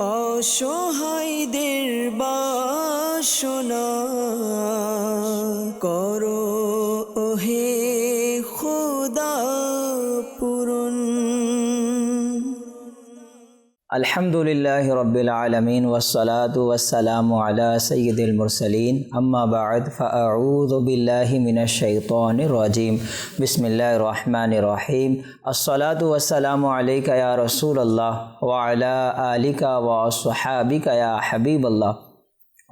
অসহায়দের বাসনা করো ওহে খোদা পূরণ। আলহামদুলিল্লাহ রব্বিল আলামিন ওয়াসসালাতু ওয়াসসালামু আলা সাইয়্যিদিল মুরসালিন আম্মা বা'দ ফাআউযু বিল্লাহি মিনাশ শাইতানির রাজিম বিসমিল্লাহির রহমানির রহিম আসসালাতু ওয়াসসালামু আলাইকা ইয়া রাসূলুল্লাহ ওয়া আলা আলিকা ওয়া আসহাবিকা ইয়া হাবিবাল্লাহ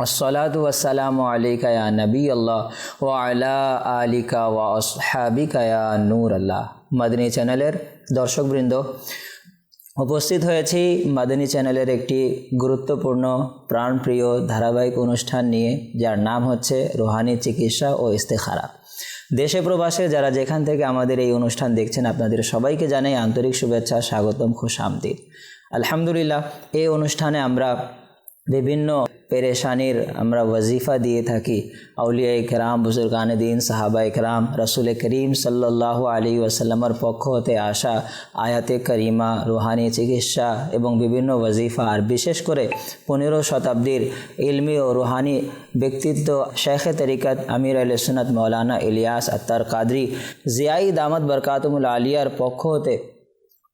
আসসালাতু ওয়াসসালামু আলাইকা ইয়া নবিয়াল্লাহ ওয়া আলা আলিকা ওয়া আসহাবিকা ইয়া নূরাল্লাহ। মাদানী চ্যানেলের দর্শকবৃন্দ, উপস্থিত হয়েছি মাদানী চ্যানেলের একটি গুরুত্বপূর্ণ প্রাণপ্রিয় ধারাবাহিক অনুষ্ঠান নিয়ে, যার নাম হচ্ছে রুহানি চিকিৎসা ও ইস্তেখারা। দেশে প্রবাসে যারা যেখান থেকে আমাদের এই অনুষ্ঠান দেখছেন, আপনাদের সবাইকে জানাই আন্তরিক শুভেচ্ছা, স্বাগতম, খুশামদিদ। আলহামদুলিল্লাহ, এই অনুষ্ঠানে আমরা বিভিন্ন পেরেশানির আমরা ওয়াজিফা দিয়ে থাকি। আউলিয়া ইকরাম, বুজুর্গানে দিন, সাহাবা ইকরাম, রাসূল করিম সাল্লাল্লাহু আলাইহি ওয়াসাল্লামের পক্ষ হতে আসা আয়াতে করিমা, রুহানি চিকিৎসা এবং বিভিন্ন ওয়াজিফা, আর বিশেষ করে 15 শতাব্দীর ইলমি ও রুহানি ব্যক্তিত্ব শেখে তরিকত আমির আহলে সুন্নাত মৌলানা ইলিয়াস আত্তার কাদরি জিয়াই দামাত বরকাতুল আলিয়ার পক্ষ হতে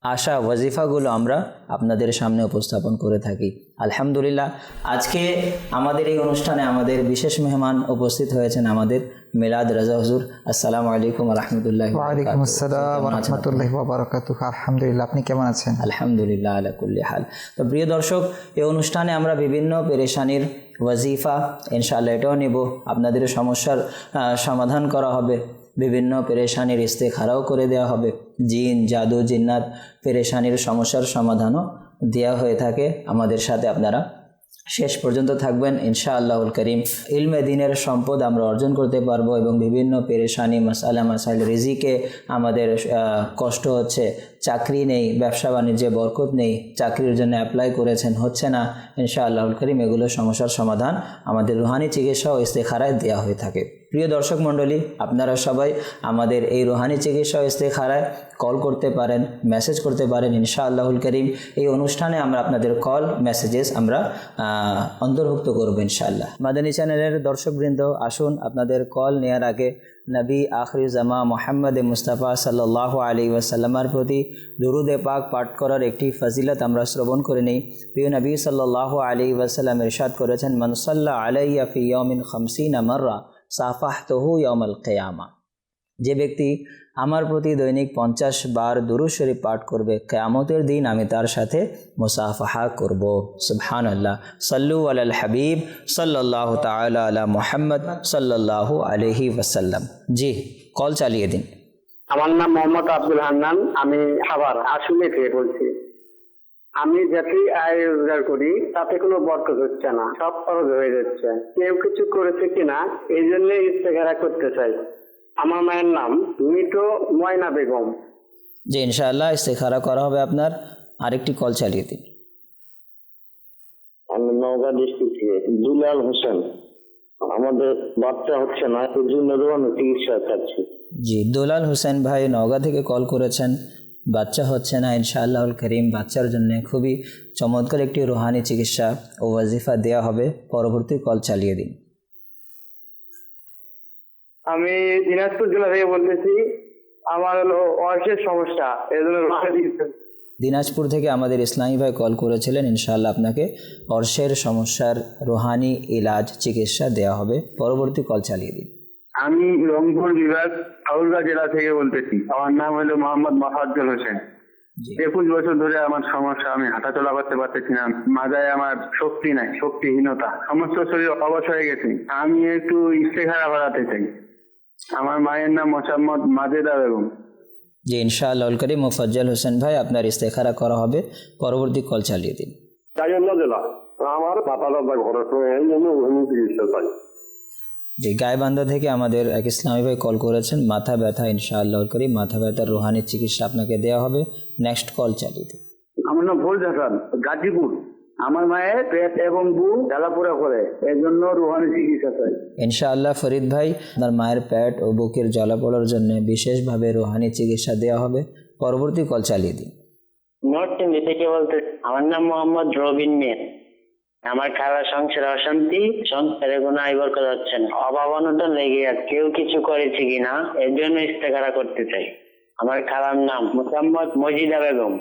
আসা ওয়াজিফাগুলো আমরা আপনাদের সামনে উপস্থাপন করে থাকি। আলহামদুলিল্লাহ, আজকে আমাদের এই অনুষ্ঠানে আমাদের বিশেষ মেহমান উপস্থিত হয়েছেন আমাদের মিলাদ রাজা হুজুর। আসসালামু আলাইকুম ওয়া রাহমাতুল্লাহি ওয়া বারাকাতুহু। ওয়া আলাইকুম আসসালাম ওয়া রাহমাতুল্লাহি ওয়া বারাকাতুহু। আলহামদুলিল্লাহ, আপনি কেমন আছেন? আলহামদুলিল্লাহ আলা কুল্লি হাল। তো প্রিয় দর্শক, এই অনুষ্ঠানে আমরা বিভিন্ন পেরেশানির ওয়াজিফা ইনশাআল্লাহ এটাও নেব, আপনাদের সমস্যার সমাধান করা হবে, বিভিন্ন পেরেশানির ইস্তেখারাও করে দেওয়া হবে, জিন জাদু জিন্নাত পেরেশানির সমস্যার সমাধানও দেওয়া হয়ে থাকে। আমাদের সাথে আপনারা শেষ পর্যন্ত থাকবেন ইনশাআল্লাহুল করিম। ইলমে দ্বীনের সম্পদ আমরা অর্জন করতে পারবো এবং বিভিন্ন পেরেশানি মাসাইল রিজিকে আমাদের কষ্ট হচ্ছে, চাকরি নেই, ব্যবসা বাণিজ্যে বরকত নেই, চাকরির জন্য অ্যাপ্লাই করেছেন, হচ্ছে না, ইনশাআল্লাহুল করিম এগুলো সমস্যার সমাধান আমাদের রুহানি চিকিৎসা ও ইস্তেখারায় দেওয়া হয়ে থাকে। প্রিয় দর্শক মণ্ডলী, আপনারা সবাই আমাদের এই রুহানি চিকিৎসা ও ইস্তেখারায় কল করতে পারেন, মেসেজ করতে পারেন ইনশাআল্লাহুল করিম। এই অনুষ্ঠানে আমরা আপনাদের কল মেসেজেস আমরা অন্তর্ভুক্ত করব ইনশাআল্লাহ। মাদানী চ্যানেলের দর্শকবৃন্দ, আসুন আপনাদের কল নেওয়ার আগে নবী আখরি জামা মুহাম্মদ মুস্তাফা সাল্লাল্লাহু আলাইহি ওয়াসাল্লামের প্রতি দুরুদে পাক পাঠ করার একটি ফজিলত আমরা শ্রবণ করে নেই। প্রিয় নবী সাল্লাল্লাহু আলাইহি ওয়াসাল্লাম ইরশাদ করেছেন, মান সাল্লা আলাইয়া ফি ইয়াউমিন 50 মাররা সাফাহতুহু ইয়াউমাল কিয়ামা। যে ব্যক্তি আমার প্রতি দৈনিক 50 বার দুরূদ শরীফ পাঠ করবে, কিয়ামতের দিন আমি তার সাথে মুসাফাহা করব। সুবহানাল্লাহ। সাল্লু আলাল হাবিব সাল্লাল্লাহু তাআলা আলা মুহাম্মদ সাল্লাল্লাহু আলাইহি ওয়াসাল্লাম। জি, কল চালিয়ে দিন। আমার নাম মোহাম্মদ আব্দুল হান্নান, আমি খাবার আসলে থেকে বলছি। আমি যতই আয় রোজগার করি তাতে কোনো বরকত হচ্ছে না, সব খরচ হয়ে যাচ্ছে। কেউ কিছু করেছে কিনা এই জন্য ইস্তেখারা করতে চাই। আমার মায়ের নাম মিটো ময়না বেগম। জি, ইনশাআল্লাহ ইস্তেখারা করা হবে আপনার। আরেকটি কল চালিয়ে দিন। আমি নওগাঁ ডিস্ট্রিক্ট থেকে দুলাল হোসেন। আমাদের বাচ্চা হচ্ছে না, এই জন্য চিকিৎসা চাচ্ছি। জি, দুলাল হোসেন ভাই নওগাঁ থেকে কল করেছেন, বাচ্চা হচ্ছে না, ইনশাআল্লাহুল করিম বাচ্চার জন্য খুবই চমৎকার একটি রুহানি চিকিৎসা ও ওয়াজিফা দেওয়া হবে। পরবর্তী কল চালিয়ে দিন। আমি দিনাজপুর জেলা থেকে বলতেছি। আমার হলো অর্শের সমস্যা, এই জন্য দিনাজপুর থেকে আমাদের ইসলামী ভাই কল করেছিলেন, ইনশাআল্লাহ আপনাকে অর্শের সমস্যার রুহানি ইলাজ চিকিৎসা দেওয়া হবে। পরবর্তী কল চালিয়ে দিন। আমি রংপুর বিভাগ ঠাকুরগাঁ জেলা থেকে বলতেছি। আমার নাম হলো মোহাম্মদ মোফাজ্জল হোসেন। 21 বছর ধরে আমার সমস্যা, আমি হাঁটাচলা করতে পারতেছি না, মাজায় আমার শক্তি নাই, শক্তিহীনতা, সমস্ত শরীর অবশ হয়ে গেছে। আমি একটু ইস্তেখারা করাতে চাই। আমার মায়ের নাম মোসাম্মদ মাজেদা বেগম। জি, ইনশাআল্লাহুল করিম মোফাজ্জল হোসেন ভাই আপনার ইস্তেখারা করা হবে। পরবর্তী কল চালিয়ে দিন। আমার পাতা দাদা ঘরে চিকিৎসা চাই। জি, গাইবান্ধা থেকে আমাদের এক ইসলামী ভাই কল করেছেন, মাথা ব্যথা, ইনশাআল্লাহুল করিম মাথা ব্যথার রুহানি চিকিৎসা আপনাকে দেওয়া হবে। নেক্সট কল চালিয়ে দিন। আমার নাম ফরিদ হাসান, গাজীপুর। আমার মায়ের পেট এবং বুক জ্বালাপোড়া করে, এই জন্য রুহানি চিকিৎসা চাই। ইনশাআল্লাহ ফরিদ ভাই, আপনার মায়ের পেট ও বুকের জ্বালাপোড়ার জন্য বিশেষভাবে রুহানি চিকিৎসা দেওয়া হবে। পরবর্তী কল চালিয়ে দিন। নরসিংদী থেকে বলতে আমার নাম মোহাম্মদ রবিন মিয়া। আমার খালা সংসারে অশান্তি, সংসারে কোনো আয় বরকত হচ্ছে না, অভাব অনটন লেগে যাচ্ছে। কেউ কিছু করেছে কিনা এর জন্য ইস্তেখারা করতে চাই। আমার খালার নাম মোহাম্মদ মজিদা বেগম,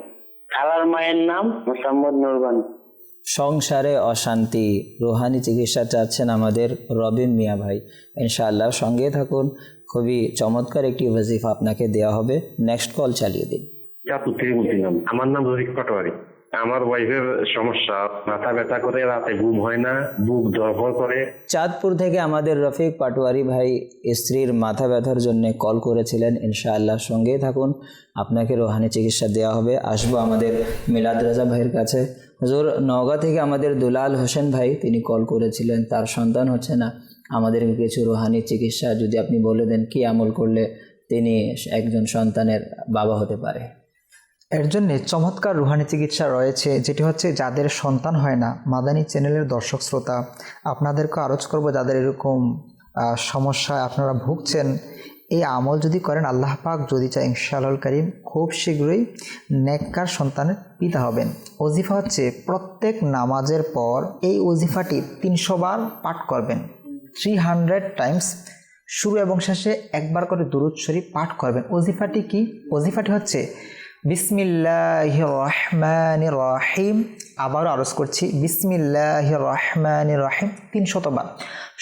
খালার মায়ের নাম মোহাম্মদ নুরবানি। সংসারে অশান্তি, রুহানি চিকিৎসা চাচ্ছেন আমাদের রবিন মিয়া ভাই। ইনশাআল্লাহ সঙ্গে থাকুন, খুবই চমৎকার একটি ওয়াজিফা আপনাকে দেওয়া হবে। নেক্সট কল চালিয়ে দিন। চাঁদপুর থেকে বলছিলাম। আমার নাম রফিক পাটোয়ারি। আমার ওয়াইফের সমস্যা, মাথা ব্যথা করে, রাতে ঘুম হয় না, বুক ধড়ফড় করে। চাঁদপুর থেকে আমাদের রফিক পাটোয়ারি ভাই স্ত্রীর মাথা ব্যথার জন্য কল করেছিলেন। ইনশাআল্লাহ সঙ্গেই থাকুন, আপনাকে রুহানি চিকিৎসা দেওয়া হবে। আসবো আমাদের মিলাদ রাজা ভাইয়ের কাছে। হুজুর, নওগাঁ থেকে আমাদের দুলাল হোসেন ভাই, তিনি কল করেছিলেন, তার সন্তান হচ্ছে না, আমাদেরকে কিছু রুহানি চিকিৎসা যদি আপনি বলে দেন, কি আমল করলে তিনি একজন সন্তানের বাবা হতে পারে। এর জন্য চমৎকার রুহানি চিকিৎসা রয়েছে, যেটি হচ্ছে যাদের সন্তান হয় না, মাদানী চ্যানেলের দর্শক শ্রোতা, আপনাদেরকে আরজ করব, যাদের এরকম সমস্যায় আপনারা ভুগছেন, এই আমল যদি করেন, আল্লাহ পাক যদি চায় ইনশাআল্লাহুল কারীম খুব শীঘ্রই নেককার সন্তানের পিতা হবেন। ওজিফা হচ্ছে প্রত্যেক নামাজের পর এই ওজিফাটি 300 বার পাঠ করবেন, 300 টাইমস। শুরু এবং শেষে একবার করে দুরূদ শরীফ পাঠ করবেন। ওজিফাটি কি? ওজিফাটি হচ্ছে বিসমিল্লাহির রহমানির রহিম। আবারও আরজ করছি, বিসমিল্লাহির রহমানির রহিম 300 বার।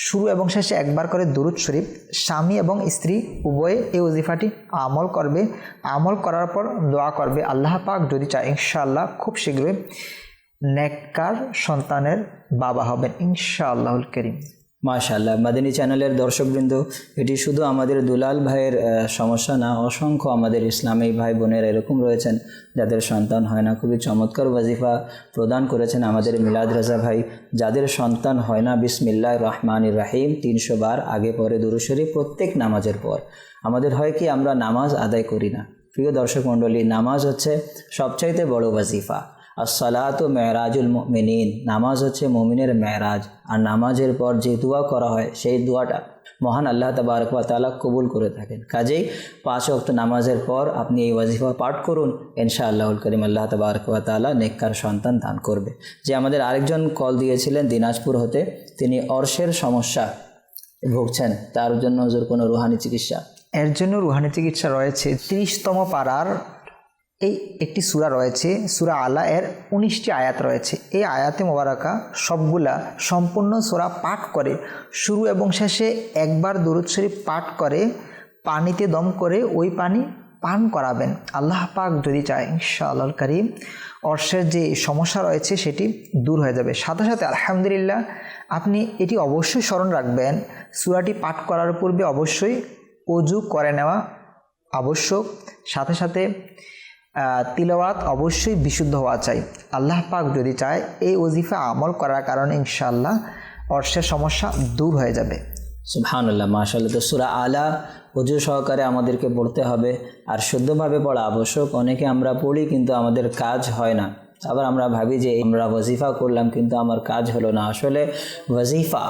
শুরু এবং শেষে একবার করে দুরূদ শরীফ। স্বামী এবং স্ত্রী উভয়ে এই ওজিফাটি আমল করবে। আমল করার পর দোয়া করবে, আল্লাহ পাক যদি চায় ইনশাআল্লাহ খুব শীঘ্রই নেককার সন্তানের বাবা হবেন ইনশাআল্লাহুল কারীম। মাশাআল্লাহ। মাদানী চ্যানেলের দর্শকবৃন্দ, এটি শুধু আমাদের দুলাল ভাইয়ের সমস্যা না, অসংখ্য আমাদের ইসলামী ভাই বোনের এরকম রয়েছেন যাদের সন্তান হয় না। খুবই চমৎকার ওয়াজিফা প্রদান করেছেন আমাদের মিলাদ রাজা ভাই। যাদের সন্তান হয় না, বিসমিল্লাহির রহমানির রহিম 300 বার আগে পরে দুরূদ শরীফ প্রত্যেক নামাজের পর। আমাদের হয় কি, আমরা নামাজ আদায় করি না। প্রিয় দর্শক মণ্ডলী, নামাজ হচ্ছে সবচাইতে বড় ওয়াজিফা। আসসালাতু মেরাজুল মুমিনিন, নামাজ হচ্ছে মুমিনের মেরাজ। আর নামাজের পর যে দোয়া করা হয়, সেই দোয়াটা মহান আল্লাহ তাবারক ওয়া তাআলা কবুল করে থাকেন। কাজেই 5 ওয়াক্ত নামাজের পর আপনি এই ওয়াজিফা পাঠ করুন, ইনশাআল্লাহুল কারীম আল্লাহ তাবারক ওয়া তাআলা নেককার সন্তান দান করবে। যে আমাদের আরেকজন কল দিয়েছিলেন দিনাজপুর হতে, তিনি অর্শের সমস্যা ভুগছেন, তার জন্য হুজুর কোনো রুহানি চিকিৎসা? এর জন্য রুহানি চিকিৎসা রয়েছে। 30তম পারার এই একটি সূরা রয়েছে, সূরা আলা, এর 19টি আয়াত রয়েছে। এই আয়াতে মোবারকা সবগুলা সম্পূর্ণ সূরা পাঠ করে শুরু এবং শেষে একবার দুরূদ শরীফ পাঠ করে পানিতে দম করে ওই পানি পান করাবেন। আল্লাহ পাক যদি চায় ইনশাআল্লাহুল কারীম অর্শের যে সমস্যা রয়েছে সেটি দূর হয়ে যাবে। সাথে সাথে আলহামদুলিল্লাহ, আপনি এটি অবশ্যই স্মরণ রাখবেন, সূরাটি পাঠ করার পূর্বে অবশ্যই ওযু করে নেওয়া আবশ্যক। সাথে সাথে তিলাওয়াত অবশ্যই বিশুদ্ধ হওয়া চাই। আল্লাহ পাক যদি চায় এই ওজিফা আমল করার কারণে ইনশাআল্লাহ অর্শের সমস্যা দূর হয়ে যাবে। সুবহানাল্লাহ, মাশাআল্লাহ। তো সূরা আলা ওযু সহকারে আমাদেরকে পড়তে হবে, আর শুদ্ধভাবে পড়া আবশ্যক। অনেকে আমরা পড়ি কিন্তু আমাদের কাজ হয় না। আবার আমরা ভাবি যে আমরা ওয়াজিফা করলাম কিন্তু আমার কাজ হলো না। আসলে ওয়াজিফা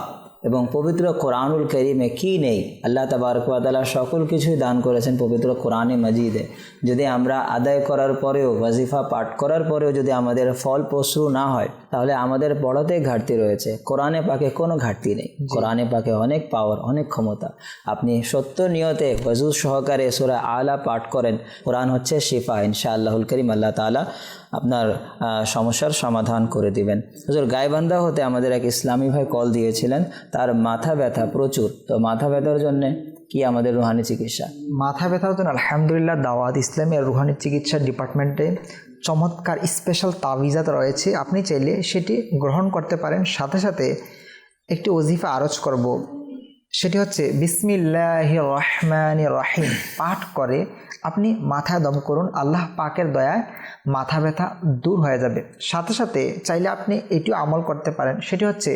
এবং পবিত্র কোরআনুল কারীমে কি নেই? আল্লাহ তাবারক ওয়া তাআলা সকল কিছুই দান করেছেন পবিত্র কোরআনে মাজিদে। যদি আমরা আদায় করার পরেও, ওয়াজিফা পাঠ করার পরেও যদি আমাদের ফলপ্রসূ না হয়, তাহলে আমাদের পড়াতে ঘাটতি রয়েছে। কোরআনে পাকে কোনো ঘাটতি নেই। কোরআনে পাকে অনেক পাওয়ার, অনেক ক্ষমতা। আপনি সত্য নিয়তে ওযু সহকারে সূরা আলা পাঠ করেন, কোরআন হচ্ছে শিফা। ইনশাআল্লাহুল কারীম আল্লাহ তাআলা আপনার সমস্যার সমাধান করে দিবেন। হুজুর, গাইবান্ধা হতে আমাদের এক ইসলামী ভাই কল দিয়েছিলেন, তার মাথা ব্যথা প্রচুর। তো মাথা ব্যথার জন্য কি আমাদের রুহানি চিকিৎসা? মাথা ব্যথার জন্য আলহামদুলিল্লাহ দাওয়াত ইসলামের রুহানি চিকিৎসা ডিপার্টমেন্টে চমৎকার স্পেশাল তাবিজাত রয়েছে, আপনি চাইলে সেটি গ্রহণ করতে পারেন। সাথে সাথে একটি ওজিফা আরজ করব, সেটি হচ্ছে বিসমিল্লাহির রহমানির রহিম পাঠ করে আপনি মাথায় দম করুন, আল্লাহ পাকের দয়ায় মাথা ব্যথা দূর হয়ে যাবে। সাথে সাথে চাইলে আপনি এটিও আমল করতে পারেন, সেটি হচ্ছে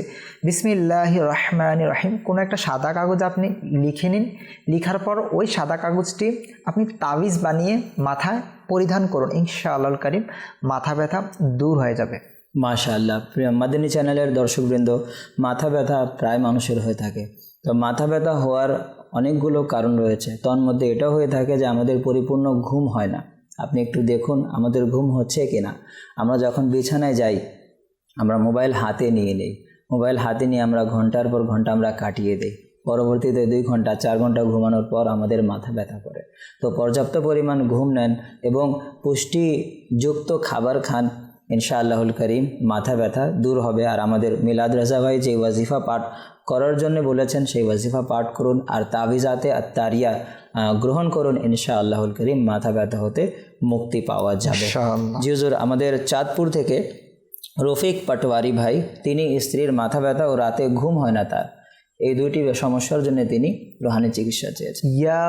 বিসমিল্লাহির রহমানির রহিম কোনো একটা সাদা কাগজ আপনি লিখে নিন। লিখার পর ওই সাদা কাগজটি আপনি তাবিজ বানিয়ে মাথায় পরিধান করুন, ইনশাআল্লাহুল কারীম মাথা ব্যথা দূর হয়ে যাবে। মাশাআল্লাহ। প্রিয় মাদানী চ্যানেলের দর্শকবৃন্দ, মাথা ব্যথা প্রায় মানুষের হয়ে থাকে। তো মাথা ব্যথা হওয়ার অনেকগুলো কারণ রয়েছে। তন্মধ্যে এটাও হয়ে থাকে যে আমাদের পরিপূর্ণ ঘুম হয় না। আপনি একটু দেখুন আমাদের ঘুম হচ্ছে কি না। আমরা যখন বিছানায় যাই আমরা মোবাইল হাতে নিয়ে নিই, মোবাইল হাতে নিয়ে আমরা ঘন্টার পর ঘন্টা আমরা কাটিয়ে দিই, পরবর্তীতে 2 ঘন্টা 4 ঘন্টা ঘুমানোর পর আমাদের মাথা ব্যথা করে। তো পর্যাপ্ত পরিমাণ ঘুম নেন এবং পুষ্টিযুক্ত খাবার খান, ইনশাআল্লাহুল করিম মাথা ব্যথা দূর হবে। আর আমাদের মিলাদ রাজা ভাই যে ওয়াজিফা পাঠ করার জন্য বলেছেন সেই ওয়াজিফা পাঠ করুন আর তাবিজাতে আত্তারিয়া গ্রহণ করুন, ইনশাআল্লাহুল করিম মাথা ব্যথা হতে মুক্তি পাওয়া যাবে। জি হুজুর, আমাদের চাঁদপুর থেকে রফিক পাটোয়ারি ভাই, তিনি স্ত্রীর মাথা ব্যথা ও রাতে ঘুম হয় না তার, এই 2টি সমস্যার জন্য তিনি রুহানি চিকিৎসা চেয়েছেন। ইয়া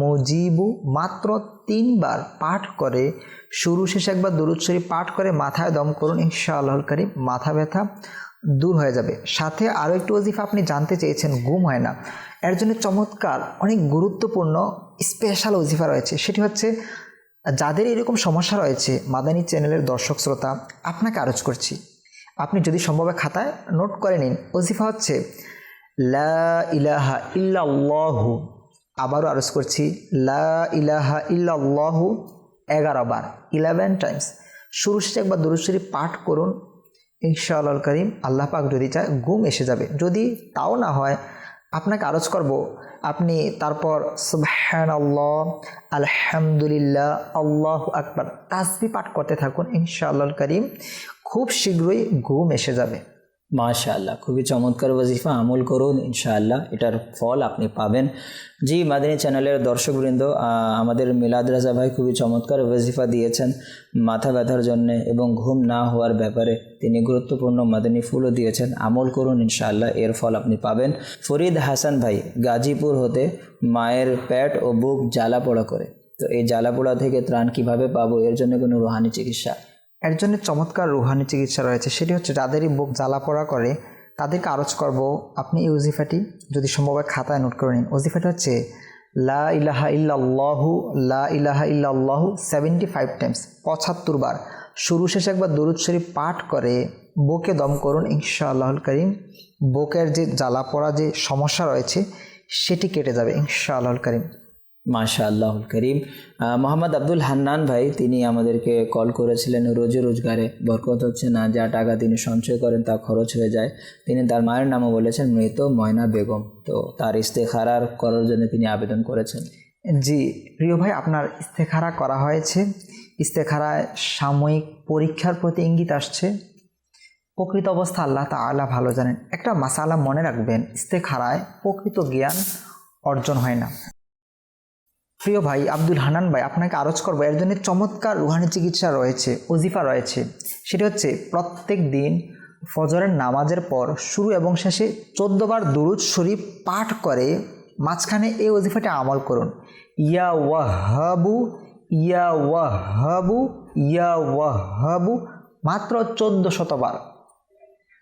মুজিবু মাত্র 3 বার পাঠ করে, শুরু শেষে একবার দুরূদ শরীফ পাঠ করে মাথায় দম করুন, ইনশাআল্লাহুল কারীম মাথা ব্যথা দূর হয়ে যাবে। সাথে আরও একটু ওয়াজিফা আপনি জানতে চেয়েছেন, ঘুম হয় না, এর জন্য চমৎকার অনেক গুরুত্বপূর্ণ স্পেশাল ওয়াজিফা রয়েছে। সেটি হচ্ছে যাদের এরকম সমস্যা রয়েছে, মাদানী চ্যানেলের দর্শক শ্রোতা, আপনাকে আরজ করছি, আপনি যদি সম্ভব খাতায় নোট করে নিন। ওয়াজিফা হচ্ছে লা ইলাহা ইল্লাল্লাহু, আবারও আরজ করছি লা ইলাহা ইল্লাল্লাহু 11 বার, 11 টাইমস। শুরু শেষে একবার দুরূদ শরীফ পাঠ করুন, ইনশাআল্লাহুল কারীম আল্লাহ পাক যদি চায় ঘুম এসে যাবে। যদি তাও না হয়, আপনাকে আরজ করব আপনি তারপর সুবহানাল্লাহ, আলহামদুলিল্লাহ, আল্লাহু আকবার তাসবিহ পাঠ করতে থাকুন, ইনশাআল্লাহুল কারীম খুব শীঘ্রই ঘুম এসে যাবে। মাশাআল্লাহ, খুবই চমৎকার ওয়াজিফা, আমল করুন, ইনশাআল্লাহ এটার ফল আপনি পাবেন। জি মাদানী চ্যানেলের দর্শকবৃন্দ, আমাদের মিলাদ রাজা ভাই খুবই চমৎকার ওয়াজিফা দিয়েছেন মাথা ব্যথার জন্য এবং ঘুম না হওয়ার ব্যাপারে তিনি গুরুত্বপূর্ণ মাদানী ফুলও দিয়েছেন, আমল করুন, ইনশাআল্লাহ এর ফল আপনি পাবেন। ফরিদ হাসান ভাই গাজীপুর হতে মায়ের পেট ও বুক জ্বালা পোড়া করে, তো এই জ্বালা পোড়া থেকে ত্রাণ কিভাবে পাবো, এর জন্য কোনো রুহানি চিকিৎসা? এর জন্য চমৎকার রুহানি চিকিৎসা রয়েছে। সেটি হচ্ছে যাদেরই বুক জ্বালা পোড়া করে তাদেরকে আরজ করব আপনি এই ওয়াজিফাটি যদি সম্ভব হয় খাতায় নোট করে নিন। ওয়াজিফাটি হচ্ছে লা ইলাহা ইল্লাল্লাহু, লা ইলাহা ইল্লাল্লাহু 75 টাইমস, 75 বার। শুরু শেষে একবার দুরূদ শরীফ পাঠ করে বুকে দম করুন, ইনশাআল্লাহুল কারীম বুকের যে জ্বালা পোড়া যে সমস্যা রয়েছে সেটি কেটে যাবে, ইনশাআল্লাহুল কারীম। মাশাআল্লাহুল করিম। মোহাম্মদ আব্দুল হান্নান ভাই, তিনি আমাদেরকে কল করেছিলেন, রোজে রোজগারে বরকত হচ্ছে না, যা টাকা তিনি সঞ্চয় করেন তা খরচ হয়ে যায়। তিনি তার মায়ের নামও বলেছেন মৃত ময়না বেগম, তো তার ইস্তেখারা করার জন্য তিনি আবেদন করেছেন। জি প্রিয় ভাই, আপনার ইস্তেখারা করা হয়েছে। ইস্তেখারায় সাময়িক পরীক্ষার প্রতি ইঙ্গিত আসছে, প্রকৃত অবস্থা আল্লাহ তাআলা ভালো জানেন। একটা মাসালা মনে রাখবেন, ইস্তেখারায় প্রকৃত জ্ঞান অর্জন হয় না। প্রিয় ভাই আব্দুল হান্নান ভাই, আপনাকে আরজ করবো এর জন্য চমৎকার রুহানি চিকিৎসা রয়েছে, ওজিফা রয়েছে। সেটি হচ্ছে প্রত্যেক দিন ফজরের নামাজের পর শুরু এবং শেষে 14 বার দুরূদ শরীফ পাঠ করে মাঝখানে এই ওজিফাটি আমল করুন। ইয়া ওয়াহাবু, ইয়া ওয়াহাবু, ইয়া ওয়াহাবু, মাত্র 1400 বার।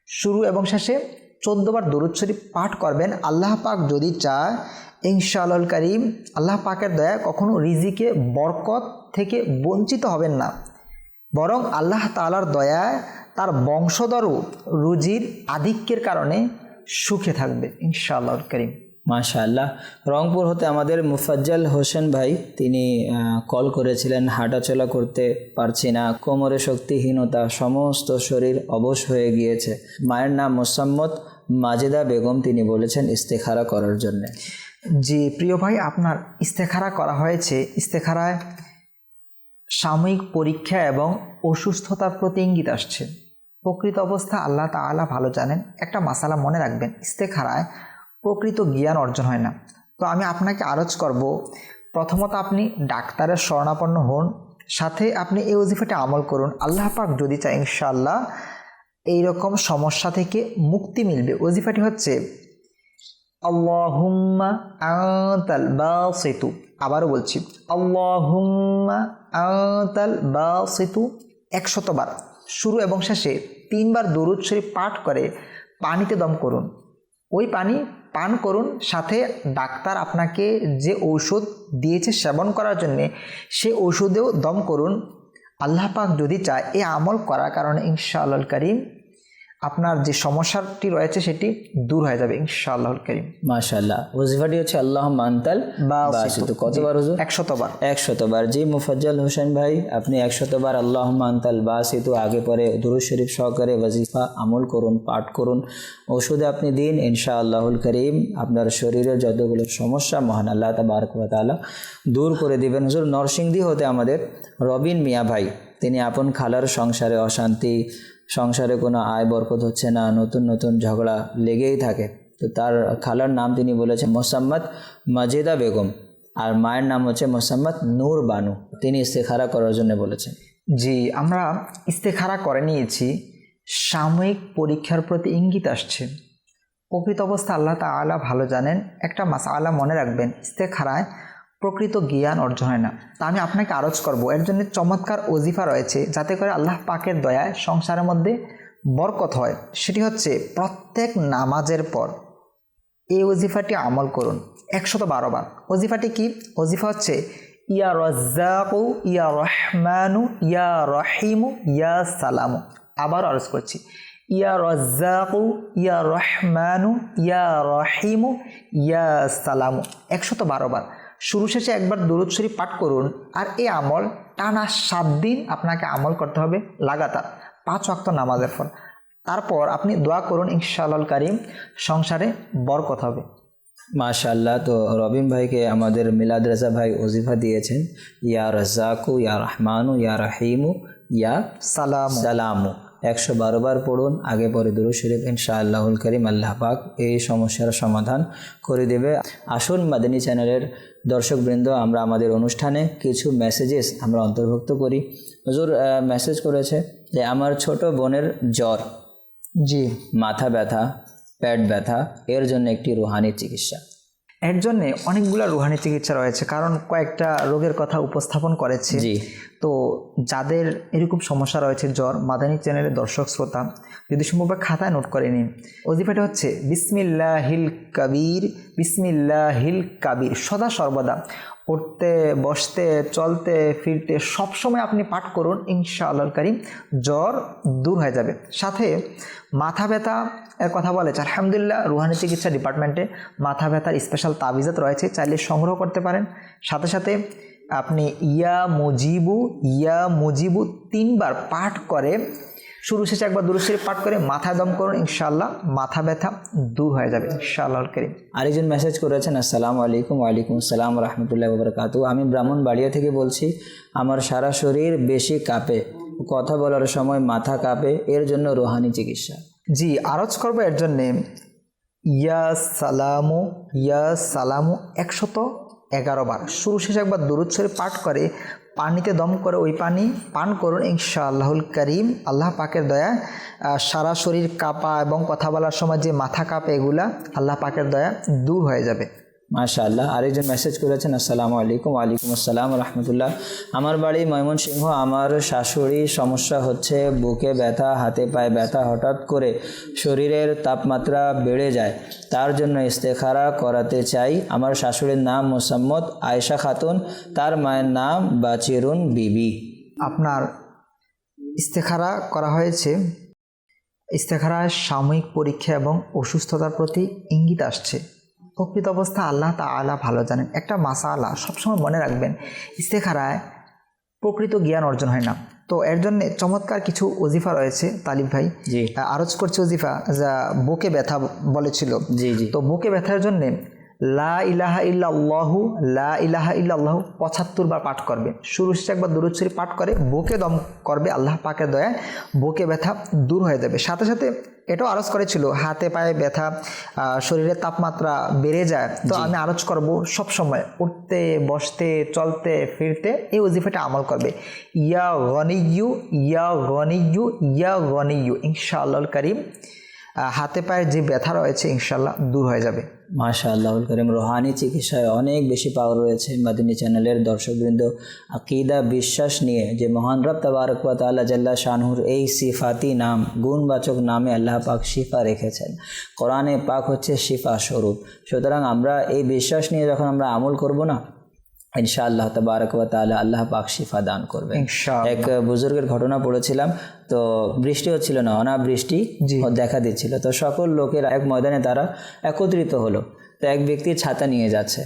শুরু এবং শেষে 14 বার দুরূদ শরীফ পাঠ করবেন। আল্লাহ পাক যদি চায়, ইনশাআল্লাহুল কারীম আল্লাহ পাকের দয়া কখনো রিজিকে বরকত থেকে বঞ্চিত হবেন না, বরং আল্লাহ তাআলার দয়ায় তার বংশধরও রুজির আধিক্যের কারণে সুখে থাকবে, ইনশাআল্লাহুল কারীম। মাশাআল্লাহ। রংপুর হতে আমাদের মুফাজ্জল হোসেন ভাই, তিনি কল করেছিলেন, হাঁটাচলা করতে পারছি না, কোমরে শক্তিহীনতা, সমস্ত শরীর অবশ হয়ে গিয়েছে। মায়ের নাম মোসাম্মদ মাজেদা বেগম, তিনি বলেছেন ইস্তেখারা করার জন্য। জি প্রিয় ভাই, আপনার ইস্তেখারা করা হয়েছে। ইস্তেখারায় সাময়িক পরীক্ষা এবং অসুস্থতার প্রতি ইঙ্গিত আসছে, প্রকৃত অবস্থা আল্লাহ তাআলা ভালো জানেন। একটা মাসালা মনে রাখবেন, ইস্তেখারায় প্রকৃত জ্ঞান অর্জন হয় না। তো আমি আপনাকে আরজ করব, প্রথমত আপনি ডাক্তারের শরণাপন্ন হন, সাথে আপনি এই ওজিফাটি আমল করুন। আল্লাহ পাক যদি চায় ইনশাআল্লাহ এইরকম সমস্যা থেকে মুক্তি মিলবে। ওজিফাটি হচ্ছে আল্লাহুম্মা আনতাল বাসিতু, আবারও বলছি আল্লাহুম্মা আনতাল বাসিতু 100 বার। শুরু এবং শেষে 3 বার দুরূদ শরীফ পাঠ করে পানিতে দম করুন, ওই পানি পান করুন। সাথে ডাক্তার আপনাকে যে ঔষধ দিয়েছে সেবন করার জন্যে, সে ঔষধেও দম করুন। আল্লাহ পাক যদি চায় এই আমল করার কারণে ইনশাআল্লাহুল কারীম আপনার যে সমস্যাটি রয়েছে সেটি দূর হয়ে যাবে ইনশাআল্লাহুল কারীম। মাশাআল্লাহ। ওজিফাটি হচ্ছে আল্লাহুম্মা আনতাল বাসিতু। কতবার হুজুর? 100 বার। 100 বার। জি মুফাজ্জল হোসেন ভাই, আপনি 100 বার আল্লাহুম্মা আনতাল বাসিতু আগে পরে দুরূদ শরীফ সহকারে ওয়াজিফা আমল করুন, পাঠ করুন, ওষুধে আপনি দিন, ইনশাআল্লাহুল কারীম আপনার শরীরের যতগুলো সমস্যা মহান আল্লাহ তাবারক ওয়া তাআলা দূর করে দিবেন। হুজুর নরসিংদী হতে আমাদের রবিন মিয়া ভাই, তিনি আপন খালার সংসারে অশান্তি, সংসারে কোনো আয় বরকত হচ্ছে না, নতুন নতুন ঝগড়া লেগেই থাকে। তো তার খালার নাম তিনি বলেছেন মোসাম্মদ মাজেদা বেগম, আর মায়ের নাম হচ্ছে মোসাম্মদ নূর বানু। তিনি ইস্তেখারা করার জন্য বলেছেন। জি, আমরা ইস্তেখারা করে নিয়েছি, সাময়িক পরীক্ষার প্রতি ইঙ্গিত আসছে। প্রকৃত অবস্থা আল্লাহ তাআলা ভালো জানেন। একটা মাসআলা মনে রাখবেন, ইস্তেখারায় প্রকৃত জ্ঞান অর্জন হয় না। তা আমি আপনাকে আরজ করব, এর জন্য চমৎকার ওজিফা রয়েছে যাতে করে আল্লাহ পাকের দয়ায় সংসারের মধ্যে বরকত হয়। সেটি হচ্ছে প্রত্যেক নামাজের পর এই ওজিফাটি আমল করুন 112 বার। ওজিফাটি কি? ওজিফা হচ্ছে ইয়া রাজ্জাকু ইয়া রহমানু ইয়া রহিমু ইয়া সালামু। আবার আরজ করছি, ইয়া রাজ্জাকু ইয়া রহমানু ইয়া রহিমু ইয়া সালামু 112 বার। শুরু শেষে একবার দুরূদ শরীফ পাঠ করুন। আর এই আমল টানা 7 দিন আপনাকে আমল করতে হবে লাগাতার 5 ওয়াক্ত নামাজের পর। তারপর আপনি দোয়া করুন, ইনশাআল্লাহুল কারীম সংসারে বরকত হবে। মাশাআল্লাহ। তো রবিন ভাইকে আমাদের মিলাদ রেজা ভাই ওজিফা দিয়েছেন ইয়া রাজ্জাকু ইয়া রহমানু ইয়া রহিমু ইয়া সালামু। 112 বার পড়ুন, আগে পরে দুরূদ শরীফ, ইনশাআল্লাহুল কারীম আল্লাহ পাক এই সমস্যার সমাধান করে দেবে। আসুন মাদানী চ্যানেলের দর্শকবৃন্দ, আমরা আমাদের অনুষ্ঠানে কিছু মেসেজেস আমরা অন্তর্ভুক্ত করি। হুজুর মেসেজ করেছে যে আমার ছোট বোনের জ্বর, জি, মাথা ব্যথা, পেট ব্যথা, এর জন্য একটি রুহানি চিকিৎসা। এর জন্যে অনেকগুলো রুহানি চিকিৎসা রয়েছে, কারণ কয়েকটা রোগের কথা উপস্থাপন করেছে। জি। তো যাদের এরকম সমস্যা রয়েছে জ্বর, মাদানী চ্যানেলের দর্শক শ্রোতা যদি সম্ভব খাতায় নোট করে নিন। ওজিফাটা হচ্ছে বিসমিল্লাহিল কাবীর, বিসমিল্লাহিল কাবীর। সদা সর্বদা উঠতে বসতে চলতে ফিরতে সবসময় আপনি পাঠ করুন, ইনশাআল্লাহুল কারীম জ্বর দূর হয়ে যাবে। সাথে মাথা ব্যথা এর কথা বলেছে, আলহামদুলিল্লাহ রুহানি চিকিৎসা ডিপার্টমেন্টে মাথা ব্যথার স্পেশাল তাবিজাত রয়েছে, চাইলে সংগ্রহ করতে পারেন। সাথে সাথে আপনি ইয়া মুজিবু 3 বার পাঠ করে শুরু শেষে একবার দুরূদ শরীফ পাঠ করে মাথায় দম করুন, ইনশাআল্লাহ মাথা ব্যথা দূর হয়ে যাবে ইনশাআল্লাহুল কারীম। আরেকজন মেসেজ করেছেন, আসসালামু আলাইকুম। ওয়ালাইকুম আসসালাম রাহমাতুল্লাহি ওয়া বারাকাতুহু। আমি ব্রাহ্মণবাড়িয়া থেকে বলছি, আমার সারা শরীর বেশি কাঁপে, কথা বলার সময় মাথা কাঁপে, এর জন্য রুহানি চিকিৎসা। জি, আরজ করবো এর জন্যে ইয়া সালামু 111 বার শুরু শেষে একবার দুরূদ শরীফ পাঠ করে পানিতে দম করে ওই পানি পান করুন, ইনশাআল্লাহুল কারীম আল্লাহ পাকের দয়া সারা শরীর কাঁপা এবং কথা বলার সময় যে মাথা কাঁপে এগুলা আল্লাহ পাকের দয়া দূর হয়ে যাবে। মাশাআল্লাহ। আরেকজন মেসেজ করেছেন, আসসালামু আলাইকুম। ওয়ালাইকুম আসসালাম রাহমাতুল্লাহ। আমার বাড়ি ময়মনসিংহ, আমার শাশুড়ির সমস্যা হচ্ছে বুকে ব্যথা, হাতে পায়ে ব্যথা, হঠাৎ করে শরীরের তাপমাত্রা বেড়ে যায়, তার জন্য ইস্তেখারা করাতে চাই। আমার শাশুড়ির নাম মোসাম্মদ আয়েশা খাতুন, তার মায়ের নাম বাচিরুন বিবি। আপনার ইস্তেখারা করা হয়েছে, ইস্তেখারায় সাময়িক পরীক্ষা এবং অসুস্থতার প্রতি ইঙ্গিত আসছে। প্রকৃত অবস্থা আল্লাহ তাআলা ভালো জানেন। একটা মাসালা সবসময় মনে রাখবেন, ইস্তেখারায় প্রকৃত জ্ঞান অর্জন হয় না। তো এর জন্য চমৎকার কিছু ওজিফা রয়েছে তালিব ভাই, জি আরজ করছে ওজিফা যা বুকে ব্যথা বলেছিল। জি জি। তো বুকে ব্যথার জন্যে লা ইলাহা ইল্লাল্লাহু 75 বার পাঠ করবে। শুরু শেষে একবার দুরূদ শরীফ পাঠ করে বুকে দম করবে, আল্লাহ পাকের দয়ায় বুকে ব্যথা দূর হয়ে যাবে। সাথে সাথে এটাও আরজ করেছিল হাতে পায়ে ব্যথা, শরীরের তাপমাত্রা বেড়ে যায়। তো আমি আরজ করব সব সময় উঠতে বসতে চলতে ফিরতে এই ওজিফাটা আমল করবে, ইয়া গনিয়্যু ইয়া গনিয়্যু ইয়া গনিয়্যু, ইনশাআল্লাহুল কারীম হাতে পায়ের যে ব্যথা রয়েছে ইনশাআল্লাহ দূর হয়ে যাবে। মাশাআল্লাহুল কারীম। রুহানি চিকিৎসায় অনেক বেশি পাওয়ার রয়েছে। মাদানী চ্যানেলের দর্শকবৃন্দ, আকীদা বিশ্বাস নিয়ে যে মহান রব তাবারক ওয়া তাআলা জাল্লা শানহুর এই সিফাতি নাম গুণবাচক নামে আল্লাহ পাক শিফা রেখেছেন। কোরআনে পাক হচ্ছে শিফা স্বরূপ। সুতরাং আমরা এই বিশ্বাস নিয়ে যখন আমরা আমল করব না, ইনশাআল্লাহ তাবারক ওয়া তাআলা আল্লাহ পাক শিফা দান করবেন। ইনশাআল্লাহ। এক বুজুর্গের ঘটনা পড়েছিলাম, তো বৃষ্টি হচ্ছিল না, অনাবৃষ্টি দেখা দিচ্ছিল, তো সকল লোকেরা এক ময়দানে তারা একত্রিত হলো। তো এক ব্যক্তির ছাতা নিয়ে যাচ্ছে,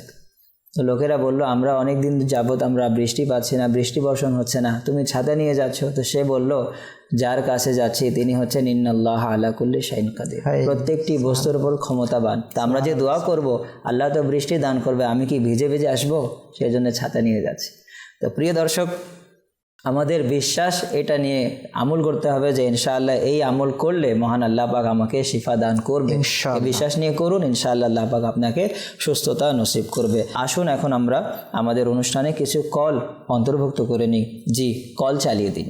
তো লোকেরা বলল আমরা অনেক দিন যাবত আমরা বৃষ্টি পাচ্ছি না, বৃষ্টি বর্ষণ হচ্ছে না, তুমি ছাতা নিয়ে যাচ্ছ। তো সে বলল যার কাছে যাচ্ছি তিনি হচ্ছেন ইন্নাল্লাহ আলা কুল্লি শাইইন কাদির, প্রত্যেকটি বস্তুর উপর ক্ষমতাবান। তা আমরা যে দোয়া করব আল্লাহ তো বৃষ্টি দান করবে, আমি কি ভিজে ভিজে আসবো? সেই জন্য ছাতা নিয়ে যাচ্ছি। তো প্রিয় দর্শক, আমাদের বিশ্বাস এটা নিয়ে আমল করতে হবে যে ইনশাআল্লাহ এই আমল করলে মহান আল্লাহ পাক আমাকে শিফা দান করবে। এই বিশ্বাস নিয়ে করুন, ইনশাআল্লাহ আল্লাহ পাক আপনাকে সুস্থতা নসিব করবে। আসুন এখন আমরা আমাদের অনুষ্ঠানে কিছু কল অন্তর্ভুক্ত করে নিই। জি, কল চালিয়ে দিন।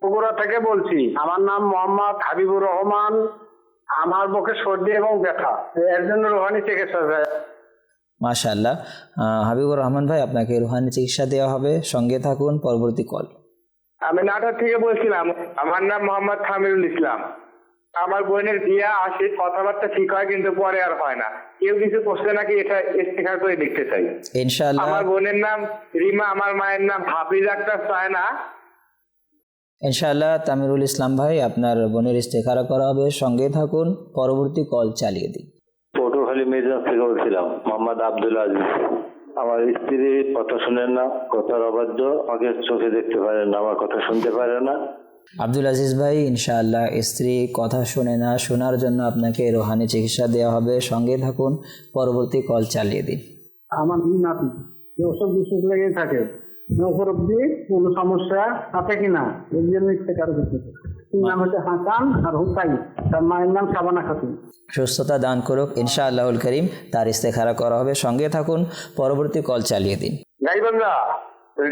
বগুড়া থেকে বলছি, আমার নাম মোহাম্মদ হাবিবুর রহমান। আমার বুকে সর্দি এবং ব্যথা, এর জন্য রোহানি চিকিৎসা চাই। মাশাআল্লাহ, হাবিবুর রহমান ভাই, আপনাকে রুহানি চিকিৎসা দেওয়া হবে, সঙ্গে থাকুন। পরবর্তী কল। আমি নাটোর থেকে বলছিলাম, আমার নাম মোহাম্মদ খামিরুল ইসলাম। আমার বোনের বিয়ে আসে, কথাবার্তা ঠিক হয় কিন্তু পরে আর হয় না। কেউ কিছু করছে নাকি এটা ইস্তেখার করে দেখতে চাই। ইনশাআল্লাহ। আমার বোনের নাম রিমা, আমার মায়ের নাম হাফিজ আক্তার সায়না। ইনশাআল্লাহ তামিরুল ইসলাম ভাই, আপনার বোনের ইস্তেখারা করা হবে, সঙ্গে থাকুন। পরবর্তী কল চালিয়ে দিন। পটুয়াখালী মেজাজ থেকে বলছিলাম, মোহাম্মদ আব্দুল আজিজ। আমার স্ত্রী কথা শুনেন না, কথার অবাধ্য, আমাকে চোখে দেখতে পারেন না, আমার কথা শুনতে পারে না। আব্দুল আজিজ ভাই, ইনশাআল্লাহ স্ত্রী কথা শোনে না, শোনার জন্য আপনাকে রোহানি চিকিৎসা দেওয়া হবে, সঙ্গে থাকুন। পরবর্তী কল চালিয়ে দিন। আমার নাতি ওসব বিশেষ লেগে থাকে, ওপর অব্দি কোনো সমস্যা আছে কিনা এর জন্য ইস্তেখার করতে। নাম হচ্ছে হাসান আর হুসাইন, তার মায়ের নাম শাবানা খাতুন। সুস্থতা দান করুক ইনশাআল্লাহুল করিম, তার ইস্তেখারা করা হবে, সঙ্গে থাকুন। পরবর্তী কল চালিয়ে দিন। গাইবান্ধা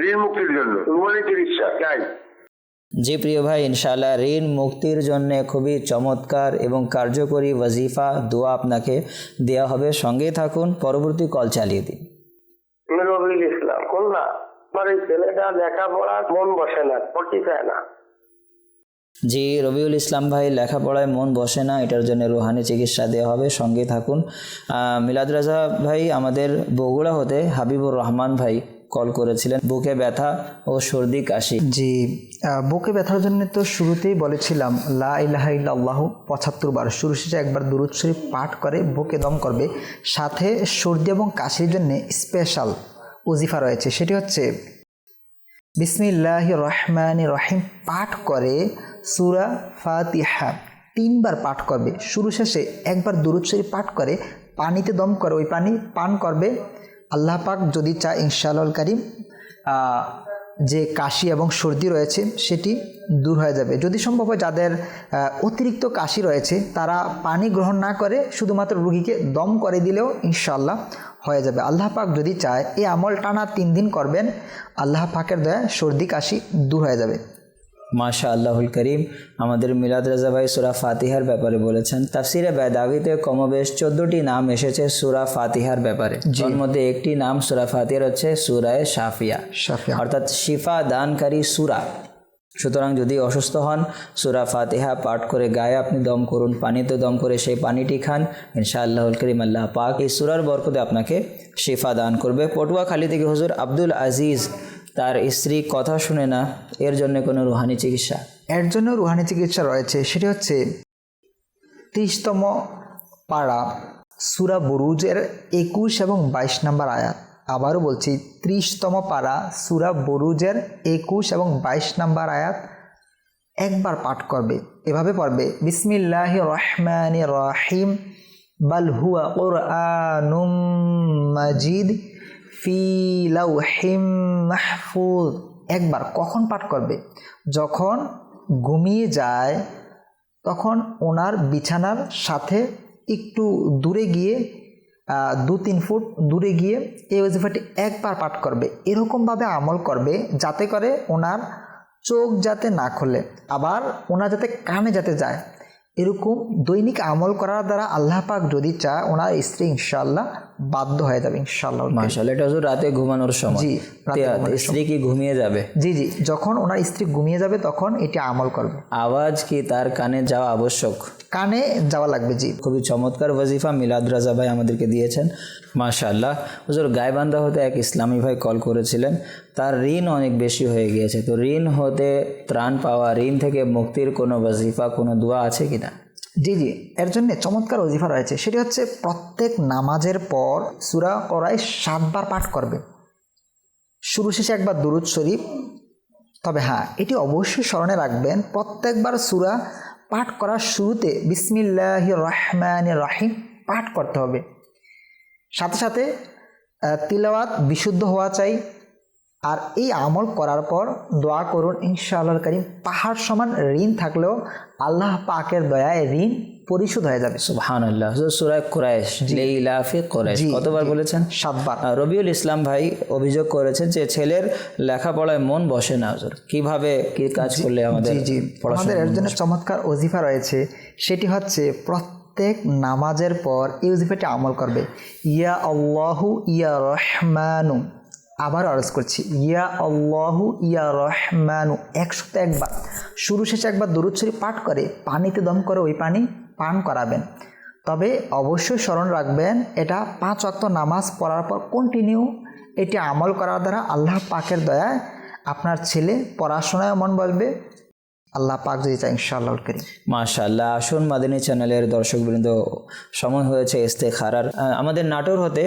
ঋণ মুক্তির জন্য রুমালি চিকিৎসা চাই। জি প্রিয় ভাই, ইনশাআল্লাহ ঋণ মুক্তির জন্য খুবই চমৎকার এবং কার্যকরী ওয়াজিফা দোয়া আপনাকে দেওয়া হবে, সঙ্গে থাকুন। পরবর্তী কল চালিয়ে দিন। রবিউল ইসলাম খুলনা। আমার এই ছেলেটা লেখাপড়া মন বসে না, পড়তে চায় না। জি রবিউল ইসলাম ভাই, লেখাপড়ায় মন বসে না, এটার জন্য রুহানি চিকিৎসা দেওয়া হবে, সঙ্গে থাকুন। মিলাদ রাজা ভাই আমাদের বগুড়া হতে হাবিবুর রহমান ভাই কল করেছিলেন, বুকে ব্যথা ও সর্দি কাশি। জি, বুকে ব্যথার জন্য তো শুরুতেই বলেছিলাম লা ইলাহা ইল্লাল্লাহ ৭৫ বার, শুরু শেষে একবার দুরূদ শরীফ পাঠ করে বুকে দম করবে। সাথে সর্দি এবং কাশির জন্য স্পেশাল ওজিফা রয়েছে, সেটি হচ্ছে বিসমিল্লাহির রহমানির রহিম পাঠ করে সূরা ফাতিহা ৩ বার পাঠ করবে। শুরু শেষে একবার দুরূদ শরীফ পাঠ করে পানিতে দম করে ওই পানি পান করবে। আল্লাহ পাক যদি চায় ইনশাআল্লাহুল কারীম যে কাশি এবং সর্দি রয়েছে সেটি দূর হয়ে যাবে। যদি সম্ভব হয় যাদের অতিরিক্ত কাশি রয়েছে তারা পানি গ্রহণ না করে শুধুমাত্র রোগীকে দম করে দিলেও ইনশাআল্লাহ হয়ে যাবে। আল্লাহ পাক যদি চায় এই আমল টানা 3 দিন করবেন, আল্লাহ পাকের দয়া সর্দি কাশি দূর হয়ে যাবে। মাশাআল্লাহুল করিম। আমাদের মিলাদ রাজা ভাই সূরা ফাতিহার ব্যাপারে বলেছেন। তাফসিরে বেদাবিতে কমবেশ 14টি নাম এসেছে সূরা ফাতিহার ব্যাপারে, যার মধ্যে একটি নাম সূরা ফাতিহার হচ্ছে সূরায়ে শাফিয়া, অর্থাৎ শিফা দানকারী সূরা। সুতরাং যদি অসুস্থ হন সূরা ফাতিহা পাঠ করে গায়ে আপনি দম করুন, পানিতে দম করে সেই পানিটি খান, ইনশাআল্লাহুল করিম আল্লাহ পাক এই সূরার বরকতে আপনাকে শিফা দান করবে। পটুয়াখালী থেকে হুজুর আব্দুল আজিজ, তার স্ত্রী কথা শুনে না, এর জন্য কোনো রুহানি চিকিৎসা? এর জন্য রুহানি চিকিৎসা রয়েছে, সেটি হচ্ছে 30তম পারা সূরা বুরুজের 21 এবং 22 নম্বর আয়াত। আবারও বলছি 30তম পারা সূরা বুরুজের 21 এবং 22 নম্বর আয়াত একবার পাঠ করবে। এভাবে পড়বে বিসমিল্লাহির রহমানির রহিম বাল হুয়া কুরআনুম মাজিদ ফি লাউহিম মাহফুজ। একবার কখন পাঠ করবে? যখন ঘুমিয়ে যায় তখন ওনার বিছানার সাথে একটু দূরে গিয়ে 2-3 ফুট দূরে গিয়ে এই ওজিফাটি একবার পাঠ করবে। এরকমভাবে আমল করবে যাতে করে ওনার চোখ যাতে না খোলে, আবার ওনার যাতে কানে যাতে যায়। এরকম দৈনিক আমল করার দ্বারা আল্লাহ পাক যদি চায় ওনার স্ত্রী ইনশাআল্লাহ বাধ্য হয়ে যাবে ইনশাআল্লাহ। মাশাআল্লাহ, এটা হুজুর রাতে ঘুমানোর সময়? জি, স্ত্রী কি ঘুমিয়ে যাবে? জি জি, যখন ওনার স্ত্রী ঘুমিয়ে যাবে তখন এটি আমল করবে। আওয়াজ কি তার কানে যাওয়া আবশ্যক? কানে যাওয়া লাগবে। জি, খুবই চমৎকার ওয়াজিফা মিলাদ রাজা ভাই আমাদেরকে দিয়েছেন, মাশাআল্লাহ। হুজুর গাইবান্ধা হতে এক ইসলামী ভাই কল করেছিলেন, তার ঋণ অনেক বেশি হয়ে গিয়েছে, তো ঋণ হতে ত্রাণ পাওয়া, ঋণ থেকে মুক্তির কোনো ওয়াজিফা, কোনো দোয়া আছে কিনা? জি জি, এর জন্য চমৎকার ওজিফা রয়েছে। সেটি হচ্ছে প্রত্যেক নামাজের পর সূরা কোরাইশ 7 বার পাঠ করবে, শুরু শেষে একবার দুরূদ শরীফ। তবে হ্যাঁ, এটি অবশ্যই স্মরণে রাখবেন, প্রত্যেকবার সূরা পাঠ করার শুরুতে বিসমিল্লাহির রহমানির রহিম পাঠ করতে হবে। সাথে সাথে তিলাওয়াত বিশুদ্ধ হওয়া চাই। আর এই আমল করার পর দোয়া করুন, ইনশাআল্লাহ কারীম পাহাড় সমান ঋণ থাকলেও আল্লাহ পাকের দয়ায় ঋণ পরিশোধ হয়ে যাবে। সুবহানাল্লাহ। হুজুর সূরা কুরাইশ, লিইলাফি কুরাইশ কতবার বলেছেন? 7 বার। রবিউল ইসলাম ভাই অভিযোগ করেছেন যে ছেলের লেখাপড়ায় মন বসে না, হুজুর কিভাবে কি কাজ করলে আমাদের আমাদের এর জন্য চমৎকার ওজিফা রয়েছে। সেটি হচ্ছে প্রত্যেক নামাজের পর এই ওজিফাটি আমল করবে, ইয়া আল্লাহু ইয়া রহমানু। আবার আরজ করছি, ইয়া আল্লাহু ইয়া রহমানু 101 বার, শুরু শেষে একবার দুরূদ শরীফ পাঠ করে পানিতে দম করে ওই পানি পান করাবেন। তবে অবশ্যই স্মরণ রাখবেন, এটা 5 ওয়াক্ত নামাজ পড়ার পর কন্টিনিউ এটি আমল করার দ্বারা আল্লাহ পাকের দয়ায় আপনার ছেলে পড়াশোনায় মন বসবে, আল্লাহ পাক যদি চাই ইনশাআল্লাহ কারীম। মাশাআল্লাহ। আসুন মাদানী চ্যানেলের দর্শকবৃন্দ, সময় হয়েছে ইস্তেখারার। আমাদের নাটোর হতে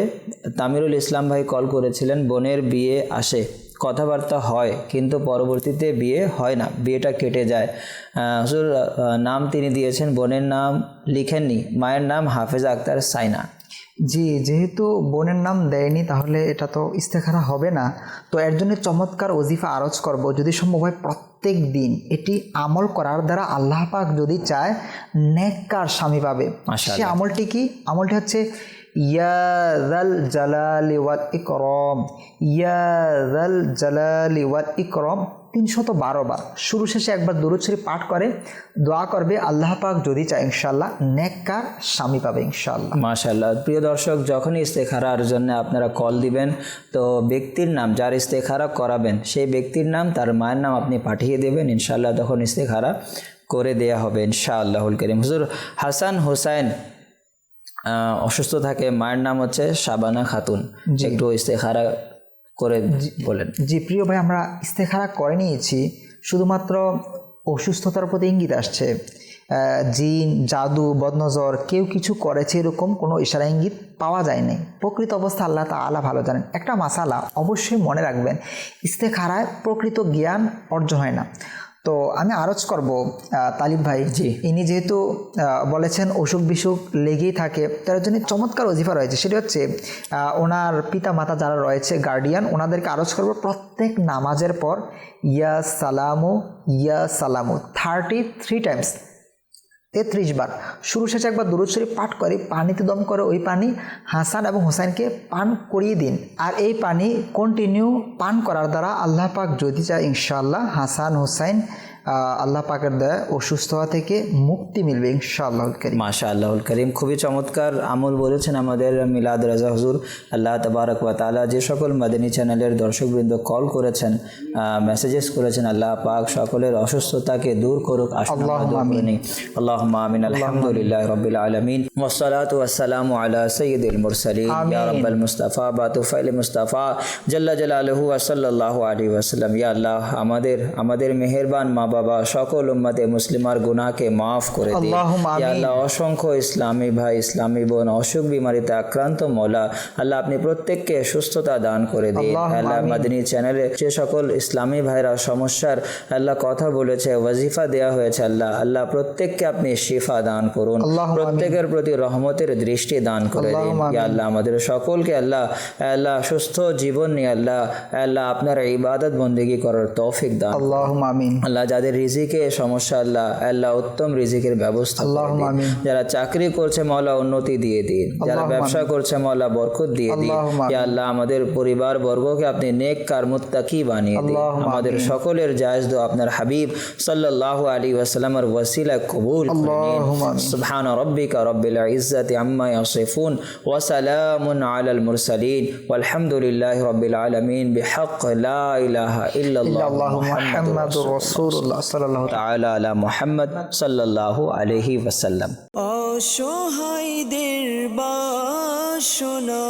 তামিরুল ইসলাম ভাই কল করেছিলেন, বোনের বিয়ে আসে, কথাবার্তা হয় কিন্তু পরবর্তীতে বিয়ে হয় না, বিয়েটা কেটে যায়। হুজুর নাম তিনি দিয়েছেন, বোনের নাম লিখেননি, মায়ের নাম হাফেজা আক্তার সাইনা। জি, যেহেতু বোনের নাম দেয়নি তাহলে এটা তো ইস্তেখারা হবে না। তো এর জন্য চমৎকার ওজিফা আরজ করব, যদি সম্ভব হয় প্রত্যেক দিন এটি আমল করার দ্বারা আল্লাহ পাক যদি চায় নেককার স্বামী পাবে। সে আমলটি কি? আমলটি হচ্ছে ইয়া যাল জালালি ওয়াল ইকরাম, ইয়া যাল জালালি ওয়াল ইকরাম 312 বার, শুরু শেষে একবার দুরূদ শরীফ পাঠ করে দোয়া করবে, আল্লাহ পাক যদি চায় ইনশাআল্লাহ নেককার স্বামী পাবে ইনশাআল্লাহ। মাশাআল্লাহ। প্রিয় দর্শক, যখনই ইস্তেখারার জন্য আপনারা কল দিবেন, তো ব্যক্তির নাম, যার ইস্তেখারা করাবেন সেই ব্যক্তির নাম, তার মায়ের নাম আপনি পাঠিয়ে দেবেন, ইনশাআল্লাহ তখন ইস্তেখারা করে দেয়া হবে ইনশাআল্লাহুল কারীম। হুজুর হাসান হোসেন অসুস্থ থাকে, মায়ের নাম হচ্ছে শাবানা খাতুন, একটু ইস্তেখারা করে বলেন। জি প্রিয় ভাই, আমরা ইস্তেখারা করে নিয়েছি, শুধুমাত্র অসুস্থতার প্রতি ইঙ্গিত আসছে। জিন, জাদু, বদনজর কেউ কিছু করেছে এরকম কোনো ইশারা ইঙ্গিত পাওয়া যায়নি। প্রকৃত অবস্থা আল্লাহ তাআলা ভালো জানেন। একটা মাসালা অবশ্যই মনে রাখবেন, ইস্তেখারায় প্রকৃত জ্ঞান অর্জন হয় না। তো আমি আরজ করব তালিব ভাই, জি ইনি যেহেতু বলেছেন অসুখ বিসুখ লেগেই থাকে, তার জন্য চমৎকার ওজিফা রয়েছে। সেটি হচ্ছে ওনার পিতা মাতা যারা রয়েছে গার্ডিয়ান, ওনাদেরকে আরজ করব প্রত্যেক নামাজের পর ইয়া সালামু 33 টাইমস, 33 বার, শুরু শেষে একবার দুরূদ শরীফ পাঠ করে পানিতে দম করে ওই পানি হাসান এবং হোসেনকে পান করিয়ে দিন। আর এই পানি কন্টিনিউ পান করার দ্বারা আল্লাহ পাক যদি চায় ইনশাআল্লাহ হাসান হোসেন আল্লাহ পাকের দয়া অসুস্থ হওয়া থেকে মুক্তি মিলবে ইনশাআল্লাহুল কারীম। মাশাআল্লাহুল কারীম। খুবই চমৎকার আমল বলেছেন আমাদের মিলাদ রাজা হুজুর। আল্লাহ তাবারক ওয়া তাআলা যে সকল মাদানী চ্যানেলের দর্শকবৃন্দ কল করেছেন, মেসেজেস করেছেন, আল্লাহ পাক সকলের অসুস্থতাকে দূর করুক, আল্লাহুম্মা আমিন। আলহামদুলিল্লাহি রাব্বিল আলামিন ওয়াসসালাতু ওয়াসসালামু আলা সাইয়্যিদিল মুরসালিন ইয়া রাব্বাল মুস্তাফা বাতুফাইল মুস্তাফা জাল্লা জালালুহু ওয়া সাল্লাল্লাহু আলাইহি ওয়াসাল্লাম। ইয়া আল্লাহ, আমাদের মেহেরবান মা বাবা সকল উম্মতে মুসলিমার গুনাহকে মাফ করে দিন। ইয়া আল্লাহ, অসংখ্য ইসলামী ভাই, ইসলামী বোন অসুখ বিমারিতে আক্রান্ত, মওলা আল্লাহ আপনি প্রত্যেককে সুস্থতা দান করে দিন। আল্লাহ মাদানী চ্যানেলে যে সকল ইসলামী ভাইরা সমস্যার আল্লাহ কথা বলেছে, ওয়াজিফা দেয়া হয়েছে, আল্লাহ প্রত্যেককে আপনি শিফা দান করুন, প্রত্যেকের প্রতি রহমতের দৃষ্টি দান করে দিন। ইয়া আল্লাহ, আমাদের সকলকে আল্লাহ সুস্থ জীবন নিয়ে আল্লাহ আপনার ইবাদত বন্দেগী করার তৌফিক দান। আল্লাহুম্মা আমিন। আল্লাহ যাদের রিজিকে সমস্যা, আল্লাহ উত্তম রিজিকের ব্যবস্থা করে দিন। যারা চাকরি করছে মওলা উন্নতি দিয়ে দিন, যারা ব্যবসা করছে মওলা বরকত দিয়ে দিন। ইয়া আল্লাহ, আমাদের পরিবার বর্গকে আপনি নেককার মুত্তাকি বানিয়ে দিন। আমাদের সকলের জায়েজ দোয়া আপনার হাবিব সাল্লাল্লাহু আলাইহি ওয়াসাল্লামের ওয়াসিলা কবুল করে নিন। সুবহান রাব্বিকা রাব্বিল ইজ্জাতি আম্মা ইয়াসিফুন ওয়া সালামুন আলাল মুরসালিন ওয়ালহামদুলিল্লাহি রাব্বিল আলামিন বিহাক্কি লা ইলাহা ইল্লাল্লাহু মুহাম্মাদুর রাসূলুল্লাহ। রাসূলুল্লাহ সাল্লাল্লাহু তাআলা আলা মুহাম্মদ সাল্লাল্লাহু আলাইহি ওয়াসাল্লাম। অসহায়দের বাসনা